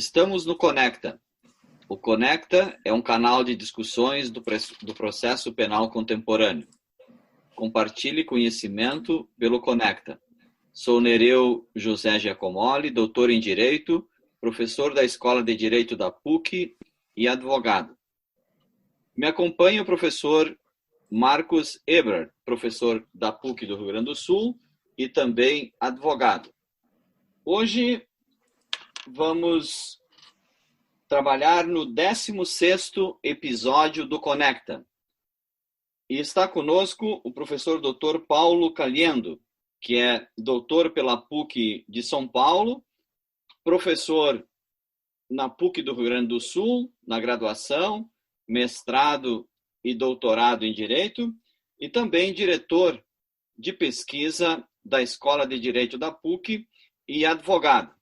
Estamos no Conecta. O Conecta é um canal de discussões do processo penal contemporâneo. Compartilhe conhecimento pelo Conecta. Sou Nereu José Giacomoli, doutor em Direito, professor da Escola de Direito da PUC e advogado. Me acompanha o professor Marcos Ebrard, professor da PUC do Rio Grande do Sul e também advogado. Hoje vamos trabalhar no 16º episódio do Conecta. E está conosco o professor Dr. Paulo Caliendo, que é doutor pela PUC de São Paulo, professor na PUC do Rio Grande do Sul, na graduação, mestrado e doutorado em Direito, e também diretor de pesquisa da Escola de Direito da PUC e advogado.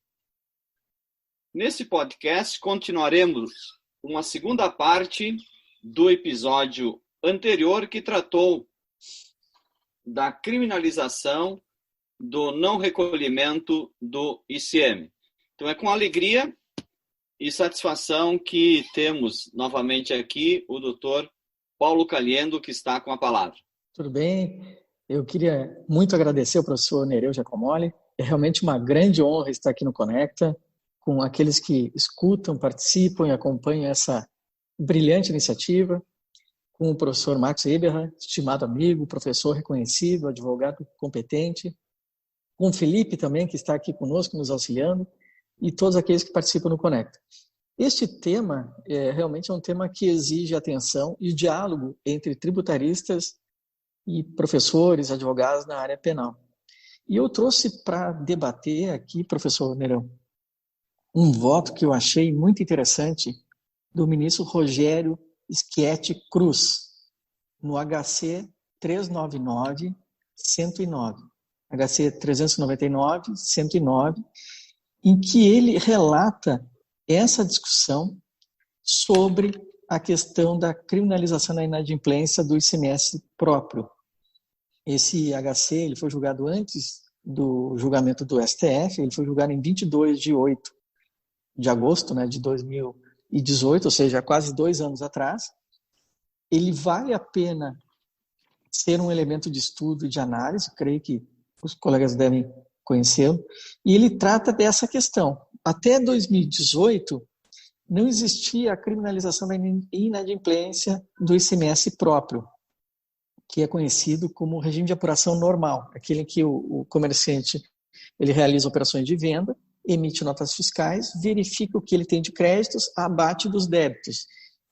Nesse podcast, continuaremos uma segunda parte do episódio anterior que tratou da criminalização do não recolhimento do ICM. Então, é com alegria e satisfação que temos novamente aqui o doutor Paulo Caliendo, que está com a palavra. Tudo bem? Eu queria muito agradecer ao professor Nereu Giacomoli. É realmente uma grande honra estar aqui no Conecta, com aqueles que escutam, participam e acompanham essa brilhante iniciativa, com o professor Marcos Ebrard, estimado amigo, professor reconhecido, advogado competente, com o Felipe também, que está aqui conosco, nos auxiliando, e todos aqueles que participam no Conecta. Este tema realmente é um tema que exige atenção e diálogo entre tributaristas e professores, advogados na área penal. E eu trouxe para debater aqui, professor Nereu, um voto que eu achei muito interessante do ministro Rogério Schietti Cruz, no HC 399-109. HC 399-109, em que ele relata essa discussão sobre a questão da criminalização da inadimplência do ICMS próprio. Esse HC ele foi julgado antes do julgamento do STF, ele foi julgado em 22 de agosto, de 2018, ou seja, quase 2 anos atrás. Ele vale a pena ser um elemento de estudo e de análise, creio que os colegas devem conhecê-lo, e ele trata dessa questão. Até 2018, não existia a criminalização da inadimplência do ICMS próprio, que é conhecido como regime de apuração normal, aquele em que o comerciante ele realiza operações de venda, emite notas fiscais, verifica o que ele tem de créditos, abate dos débitos.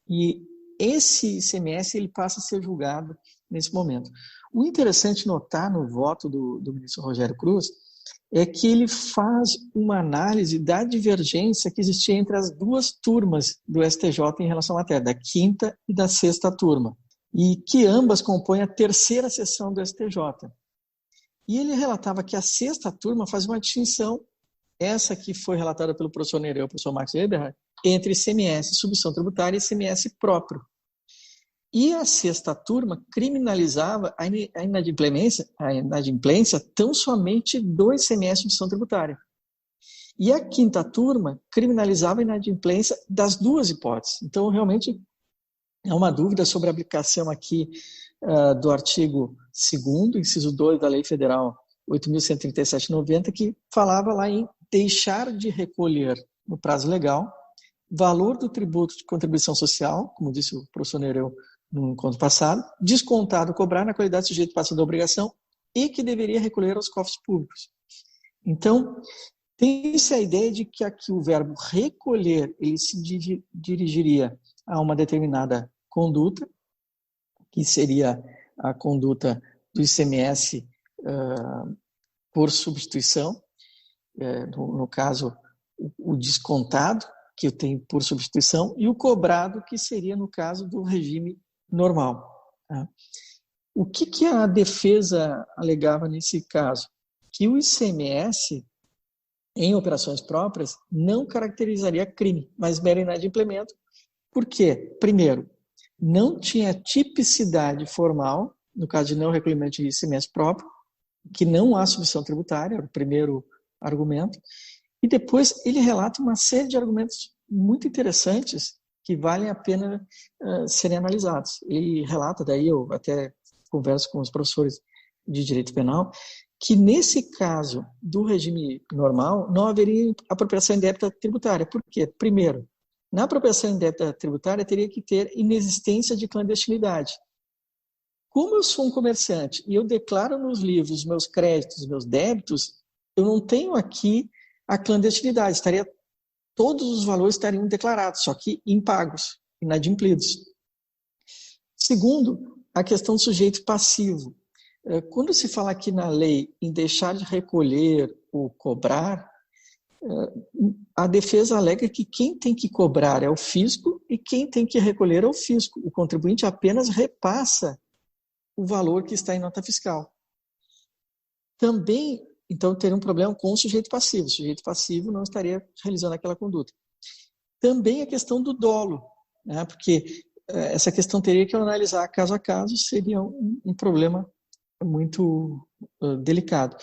E esse ICMS ele passa a ser julgado nesse momento. O interessante notar no voto do ministro Rogério Cruz é que ele faz uma análise da divergência que existia entre as duas turmas do STJ em relação à matéria, da 5ª e da 6ª turma, e que ambas compõem a 3ª sessão do STJ. E ele relatava que a 6ª turma faz uma distinção, essa que foi relatada pelo professor Nereu e o professor Marcos Ebrard, entre ICMS, submissão tributária, e ICMS próprio. E a 6ª turma criminalizava a inadimplência tão somente do ICMS, submissão tributária. E a 5ª turma criminalizava a inadimplência das duas hipóteses. Então, realmente, é uma dúvida sobre a aplicação aqui do artigo 2º, inciso 2 da Lei Federal 8.137/90, que falava lá em deixar de recolher no prazo legal valor do tributo de contribuição social, como disse o professor Nereu no encontro passado, descontado cobrar na qualidade de sujeito passado da obrigação e que deveria recolher aos cofres públicos. Então, tem-se a ideia de que aqui o verbo recolher ele se dirigiria a uma determinada conduta, que seria a conduta do ICMS por substituição, no caso, o descontado, que eu tenho por substituição, e o cobrado, que seria no caso do regime normal. Tá? O que a defesa alegava nesse caso? Que o ICMS, em operações próprias, não caracterizaria crime, mas mero inadimplemento. Por quê? Primeiro, não tinha tipicidade formal, no caso de não recolhimento de ICMS próprio, que não há submissão tributária, era o primeiro argumento. E depois ele relata uma série de argumentos muito interessantes que valem a pena serem analisados. Ele relata, daí eu até converso com os professores de direito penal, que nesse caso do regime normal não haveria apropriação indébita tributária. Por quê? Primeiro, na apropriação indébita tributária teria que ter inexistência de clandestinidade. Como eu sou um comerciante e eu declaro nos livros meus créditos, meus débitos, eu não tenho aqui a clandestinidade. Todos os valores estariam declarados, só que impagos, inadimplidos. Segundo, a questão do sujeito passivo. Quando se fala aqui na lei em deixar de recolher ou cobrar, a defesa alega que quem tem que cobrar é o fisco e quem tem que recolher é o fisco. O contribuinte apenas repassa o valor que está em nota fiscal. Também, então, teria um problema com o sujeito passivo. O sujeito passivo não estaria realizando aquela conduta. Também a questão do dolo, né? Porque essa questão teria que analisar caso a caso, seria um problema muito delicado.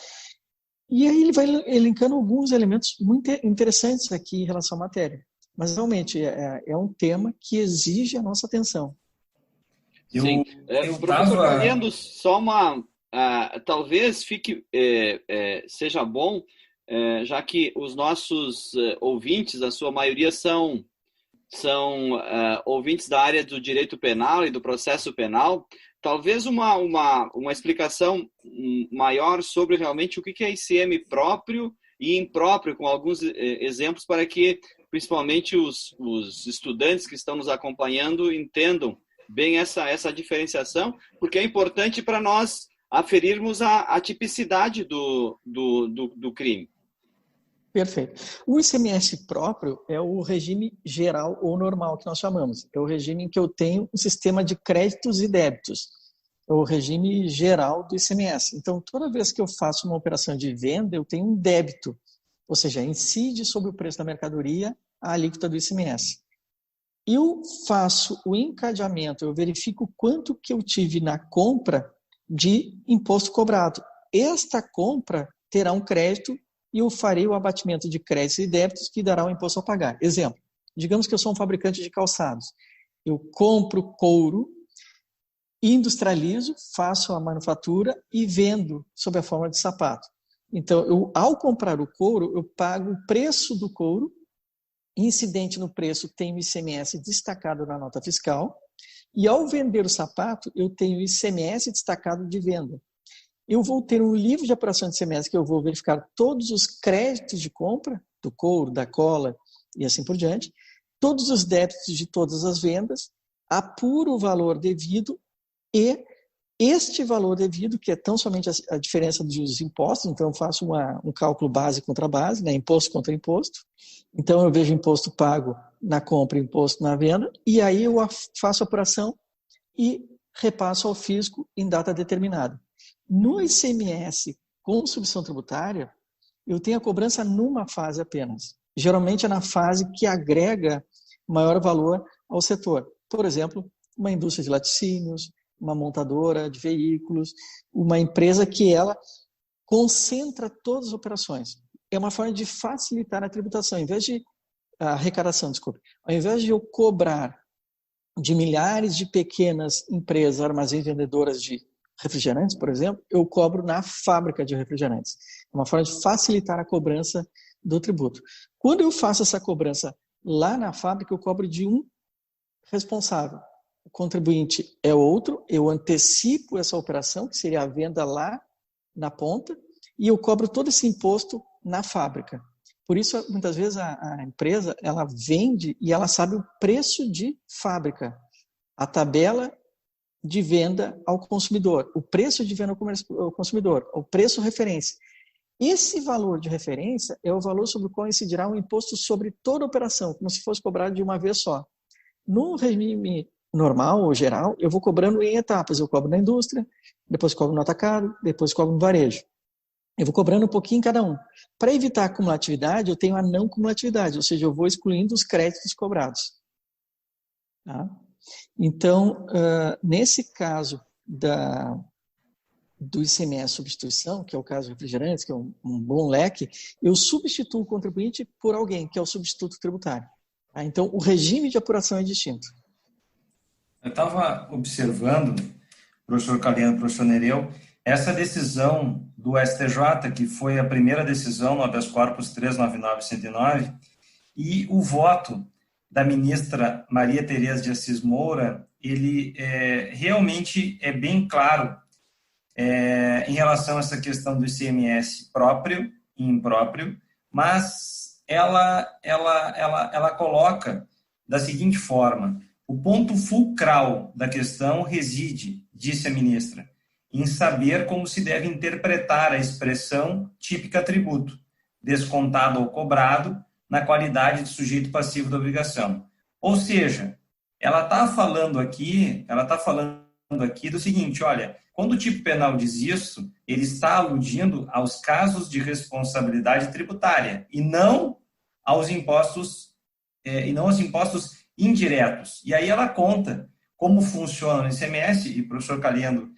E aí ele vai elencando alguns elementos muito interessantes aqui em relação à matéria. Mas realmente é um tema que exige a nossa atenção. Sim. Professor Calhendo, só talvez fique, seja bom, já que os nossos ouvintes, a sua maioria são ouvintes da área do direito penal e do processo penal, talvez uma explicação maior sobre realmente o que é ICM próprio e impróprio, com alguns exemplos para que, principalmente, os estudantes que estão nos acompanhando entendam bem essa diferenciação, porque é importante para nós aferirmos a tipicidade do crime. Perfeito. O ICMS próprio é o regime geral ou normal que nós chamamos. É o regime em que eu tenho um sistema de créditos e débitos. É o regime geral do ICMS. Então, toda vez que eu faço uma operação de venda, eu tenho um débito, ou seja, incide sobre o preço da mercadoria a alíquota do ICMS. Eu faço o encadeamento, eu verifico quanto que eu tive na compra de imposto cobrado. Esta compra terá um crédito e eu farei o abatimento de créditos e débitos que dará o imposto a pagar. Exemplo, digamos que eu sou um fabricante de calçados. Eu compro couro, industrializo, faço a manufatura e vendo sob a forma de sapato. Então, ao comprar o couro, eu pago o preço do couro, incidente no preço tem o ICMS destacado na nota fiscal, e ao vender o sapato, eu tenho o ICMS destacado de venda. Eu vou ter um livro de apuração de ICMS que eu vou verificar todos os créditos de compra, do couro, da cola e assim por diante, todos os débitos de todas as vendas, apuro o valor devido e este valor devido, que é tão somente a diferença dos impostos, então eu faço um cálculo base contra base, né, imposto contra imposto, então eu vejo imposto pago na compra e imposto na venda, e aí eu faço a apuração e repasso ao fisco em data determinada. No ICMS com substituição tributária, eu tenho a cobrança numa fase apenas. Geralmente é na fase que agrega maior valor ao setor. Por exemplo, uma indústria de laticínios, uma montadora de veículos, uma empresa que ela concentra todas as operações. É uma forma de facilitar a tributação. A arrecadação, desculpe. Ao invés de eu cobrar de milhares de pequenas empresas, armazéns vendedoras de refrigerantes, por exemplo, eu cobro na fábrica de refrigerantes. É uma forma de facilitar a cobrança do tributo. Quando eu faço essa cobrança lá na fábrica, eu cobro de um responsável. O contribuinte é outro, eu antecipo essa operação, que seria a venda lá na ponta, e eu cobro todo esse imposto na fábrica. Por isso, muitas vezes, a empresa ela vende e ela sabe o preço de fábrica, a tabela de venda ao consumidor, o preço de venda ao consumidor, o preço referência. Esse valor de referência é o valor sobre o qual incidirá um imposto sobre toda a operação, como se fosse cobrado de uma vez só. No regime normal ou geral, eu vou cobrando em etapas. Eu cobro na indústria, depois cobro no atacado, depois cobro no varejo. Eu vou cobrando um pouquinho em cada um. Para evitar a cumulatividade, eu tenho a não cumulatividade, ou seja, eu vou excluindo os créditos cobrados. Tá? Então, nesse caso do ICMS substituição, que é o caso de refrigerantes, que é um bom leque, eu substituo o contribuinte por alguém, que é o substituto tributário. Então, o regime de apuração é distinto. Eu estava observando, professor Caliendo, professor Nereu, essa decisão do STJ, que foi a primeira decisão no habeas corpus 399-109, e o voto da ministra Maria Tereza de Assis Moura, ele realmente é bem claro em relação a essa questão do ICMS próprio e impróprio, mas ela coloca da seguinte forma: o ponto fulcral da questão reside, disse a ministra, em saber como se deve interpretar a expressão típica tributo, descontado ou cobrado, na qualidade de sujeito passivo da obrigação. Ou seja, ela está falando aqui do seguinte: olha, quando o tipo penal diz isso, ele está aludindo aos casos de responsabilidade tributária e não aos impostos indiretos. E aí ela conta como funciona no ICMS, e o professor Caliendo,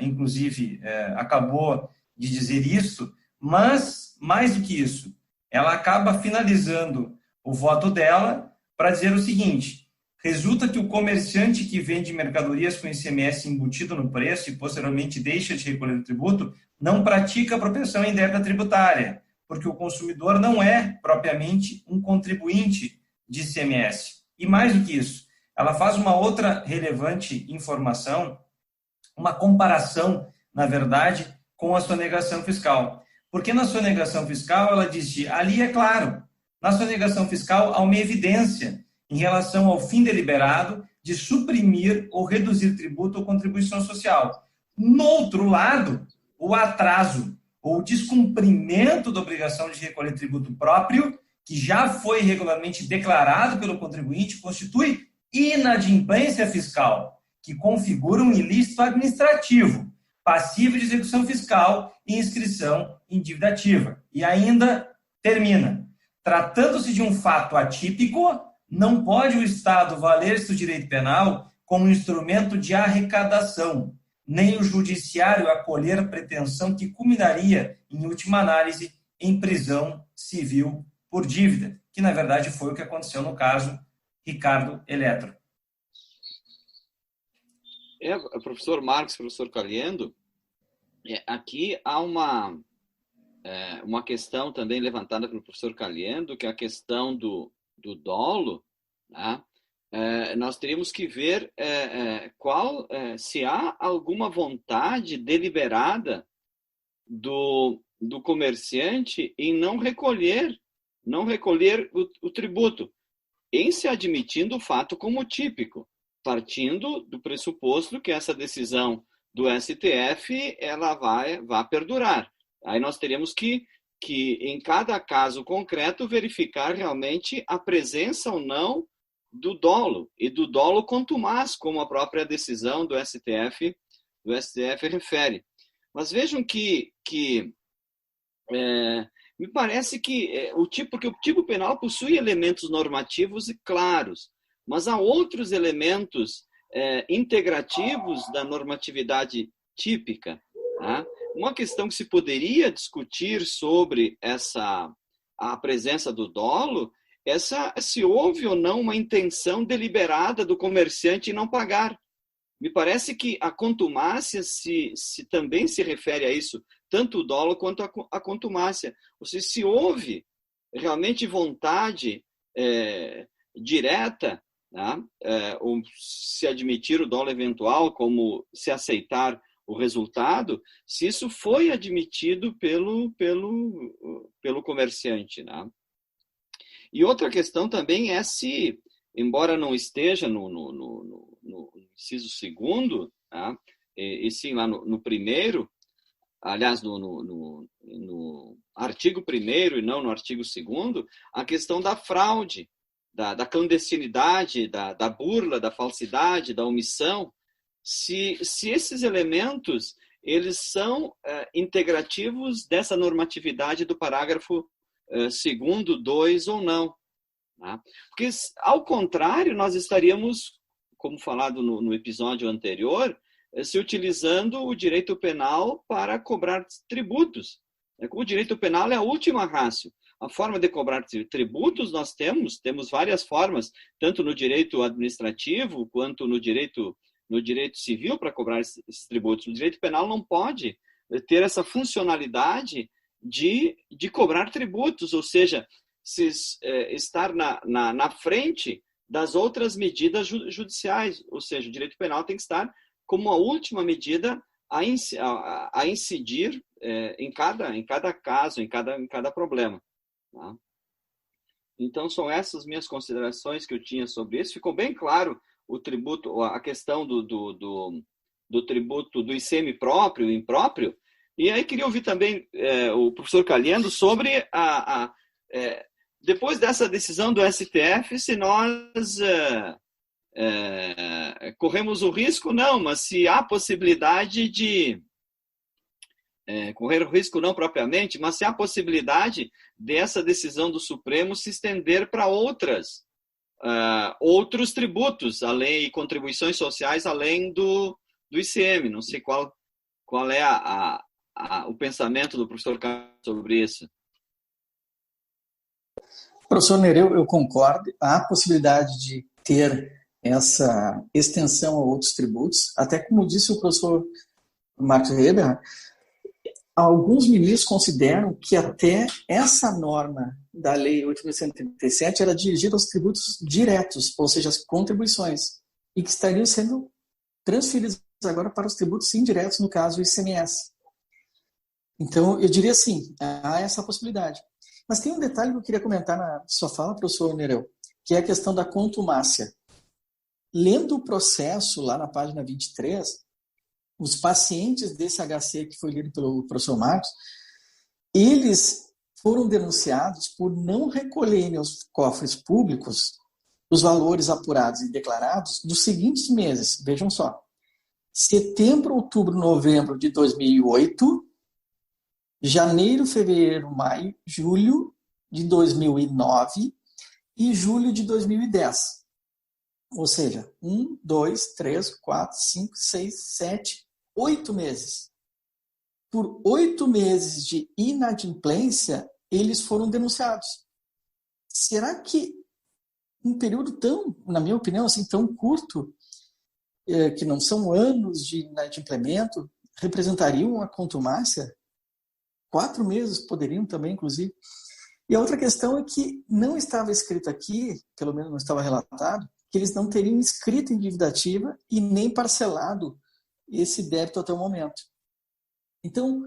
inclusive, acabou de dizer isso, mas, mais do que isso, ela acaba finalizando o voto dela para dizer o seguinte: resulta que o comerciante que vende mercadorias com ICMS embutido no preço e posteriormente deixa de recolher o tributo não pratica a propensão indébita tributária, porque o consumidor não é propriamente um contribuinte de ICMS. E mais do que isso, ela faz uma outra relevante informação, uma comparação, na verdade, com a sonegação fiscal. Porque na sonegação fiscal, ela diz, ali é claro, na sonegação fiscal há uma evidência em relação ao fim deliberado de suprimir ou reduzir tributo ou contribuição social. No outro lado, o atraso ou o descumprimento da obrigação de recolher tributo próprio, que já foi regularmente declarado pelo contribuinte, constitui inadimplência fiscal, que configura um ilícito administrativo, passivo de execução fiscal e inscrição em dívida ativa. E ainda termina: tratando-se de um fato atípico, não pode o Estado valer-se do direito penal como instrumento de arrecadação, nem o judiciário acolher pretensão que culminaria, em última análise, em prisão civil por dívida, que na verdade foi o que aconteceu no caso Ricardo Eletro. Professor Marcos, professor Caliendo, aqui há uma questão também levantada pelo professor Caliendo, que é a questão do dolo, né? Nós teríamos que ver se há alguma vontade deliberada do comerciante em não recolher o tributo, em se admitindo o fato como típico, partindo do pressuposto que essa decisão do STF ela vai perdurar. Aí nós teríamos que em cada caso concreto verificar realmente a presença ou não do dolo, e do dolo contumaz, como a própria decisão do STF refere. Mas vejam que me parece que porque o tipo penal possui elementos normativos e claros, mas há outros elementos integrativos da normatividade típica, né? Uma questão que se poderia discutir sobre a presença do dolo é se houve ou não uma intenção deliberada do comerciante em não pagar. Me parece que a contumácia também se refere a isso, tanto o dolo quanto a contumácia. Ou seja, se houve realmente vontade direta, né, ou se admitir o dolo eventual como se aceitar o resultado, se isso foi admitido pelo comerciante, né? E outra questão também é se, embora não esteja no inciso 2º, tá? E sim lá no primeiro, aliás, no artigo 1º e não no artigo 2º, a questão da fraude, da clandestinidade, da burla, da falsidade, da omissão, se esses elementos eles são integrativos dessa normatividade do parágrafo 2º, 2 ou não. Tá? Porque, ao contrário, nós estaríamos, como falado no episódio anterior, se utilizando o direito penal para cobrar tributos. O direito penal é a última ratio. A forma de cobrar tributos nós temos várias formas, tanto no direito administrativo quanto no direito civil para cobrar esses tributos. O direito penal não pode ter essa funcionalidade de cobrar tributos, ou seja, estar na frente das outras medidas judiciais, ou seja, o direito penal tem que estar como a última medida a incidir em cada caso, em cada problema. Tá? Então, são essas minhas considerações que eu tinha sobre isso. Ficou bem claro o tributo, a questão do tributo do ICM próprio e impróprio. E aí queria ouvir também o professor Caliendo sobre depois dessa decisão do STF, se nós corremos o risco, não, mas se há possibilidade de correr o risco não propriamente, mas se há possibilidade dessa decisão do Supremo se estender para outros tributos, além e contribuições sociais, além do ICM. Não sei qual é o pensamento do professor Carlos sobre isso. Professor Nereu, eu concordo. Há possibilidade de ter essa extensão a outros tributos. Até como disse o professor Marcos Weber, alguns ministros consideram que até essa norma da Lei 8.137 era dirigida aos tributos diretos, ou seja, as contribuições, e que estariam sendo transferidos agora para os tributos indiretos, no caso o ICMS. Então, eu diria assim, há essa possibilidade. Mas tem um detalhe que eu queria comentar na sua fala, professor Nereu, que é a questão da contumácia. Lendo o processo, lá na página 23, os pacientes desse HC que foi lido pelo professor Marcos, eles foram denunciados por não recolherem aos cofres públicos os valores apurados e declarados dos seguintes meses. Vejam só. Setembro, outubro, novembro de 2008, janeiro, fevereiro, maio, julho de 2009 e julho de 2010. Ou seja, 1, 2, 3, 4, 5, 6, 7, 8 meses. Por 8 meses de inadimplência, eles foram denunciados. Será que um período tão, na minha opinião, assim, tão curto, que não são anos de inadimplemento, representariam uma contumácia? 4 meses poderiam também, inclusive. E a outra questão é que não estava escrito aqui, pelo menos não estava relatado, que eles não teriam inscrito em dívida ativa e nem parcelado esse débito até o momento. Então,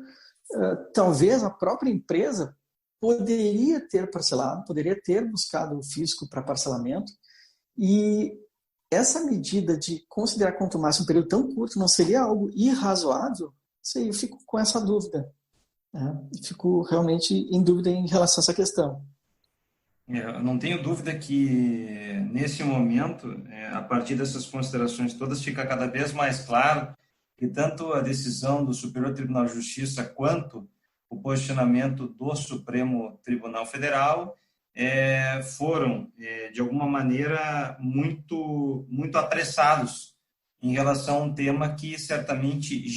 talvez a própria empresa poderia ter parcelado, poderia ter buscado o fisco para parcelamento, e essa medida de considerar contumácia um período tão curto não seria algo irrazoável? Sei, eu fico com essa dúvida. Fico realmente em dúvida em relação a essa questão. Eu não tenho dúvida que, nesse momento, a partir dessas considerações todas, fica cada vez mais claro que tanto a decisão do Superior Tribunal de Justiça quanto o posicionamento do Supremo Tribunal Federal foram, de alguma maneira, muito apressados em relação a um tema que certamente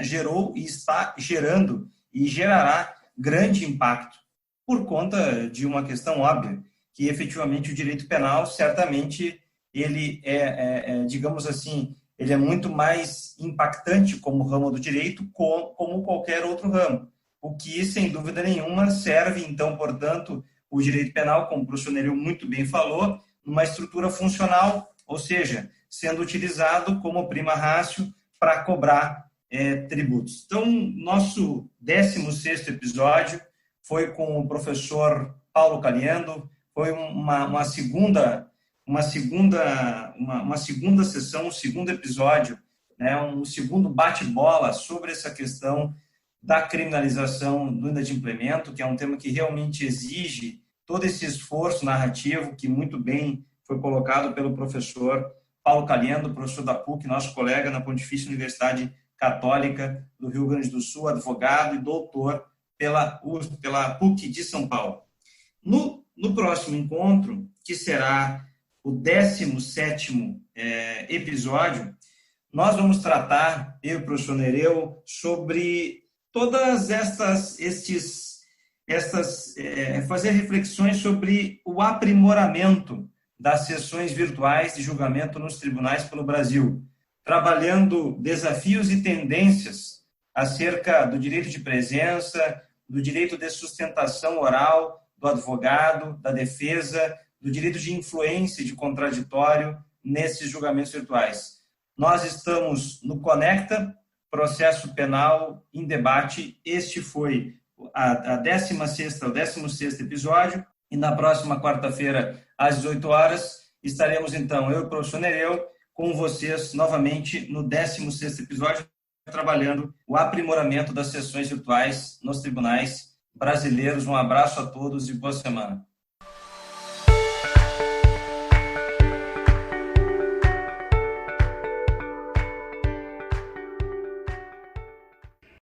gerou e está gerando e gerará grande impacto por conta de uma questão óbvia, que efetivamente o direito penal, certamente, ele digamos assim, ele é muito mais impactante como ramo do direito como qualquer outro ramo. O que, sem dúvida nenhuma, serve, então, portanto, o direito penal, como o professor Nereu muito bem falou, numa estrutura funcional, ou seja, sendo utilizado como prima ratio para cobrar tributos. Então, nosso 16º episódio foi com o professor Paulo Caliendo, foi uma segunda sessão, um segundo episódio, um segundo bate-bola sobre essa questão da criminalização do inadimplemento, que é um tema que realmente exige todo esse esforço narrativo que muito bem foi colocado pelo professor Paulo Caliendo, professor da PUC, nosso colega na Pontifícia Universidade Católica do Rio Grande do Sul, advogado e doutor pela PUC de São Paulo. No próximo encontro, que será o 17º episódio, nós vamos tratar, eu e o professor Nereu, sobre todas fazer reflexões sobre o aprimoramento das sessões virtuais de julgamento nos tribunais pelo Brasil, trabalhando desafios e tendências acerca do direito de presença, do direito de sustentação oral do advogado, da defesa, do direito de influência e de contraditório nesses julgamentos virtuais. Nós estamos no Conecta, Processo Penal em Debate. Este foi o 16º episódio, e na próxima quarta-feira, às 18 horas, estaremos então, eu e o professor Nereu, com vocês novamente no 16º episódio, trabalhando o aprimoramento das sessões virtuais nos tribunais brasileiros. Um abraço a todos e boa semana.